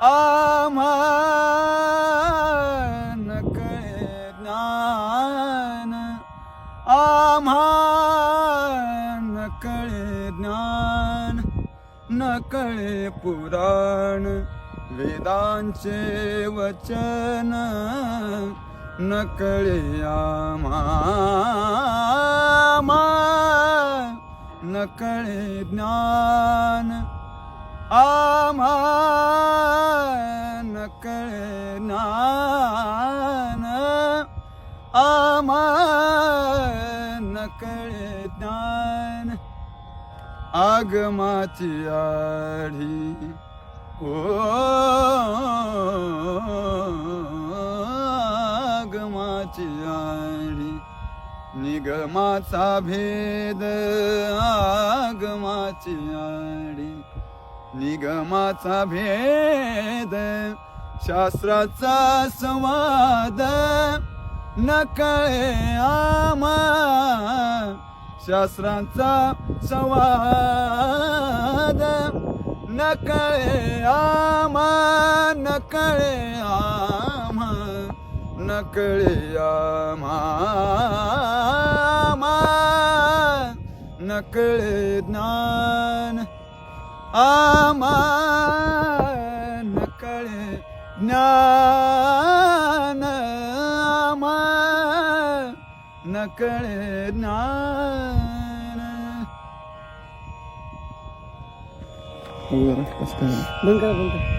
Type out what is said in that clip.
आम्हा नकळे ज्ञान, आम्हा नकळे ज्ञान, नकळे पुराण वेदांचे वचन, नकळे आम्हा नकळे ज्ञान, आम्हा नकळे ज्ञान, आम्हा नकळे ज्ञान. आगमाची आढी ओ आगमाची आढी, निगमाचा भेद आगमाची आढी, निगमाचा भेद शास्त्राचा संवाद, नकळे आम्हा शास्त्राचा संवाद, नकळे आम्हा नकळे आम्हा नकळे आम्हा नकळे ज्ञान, आम्हा नकळे ज्ञान, आम्हा नकळे ज्ञान. बंद करा.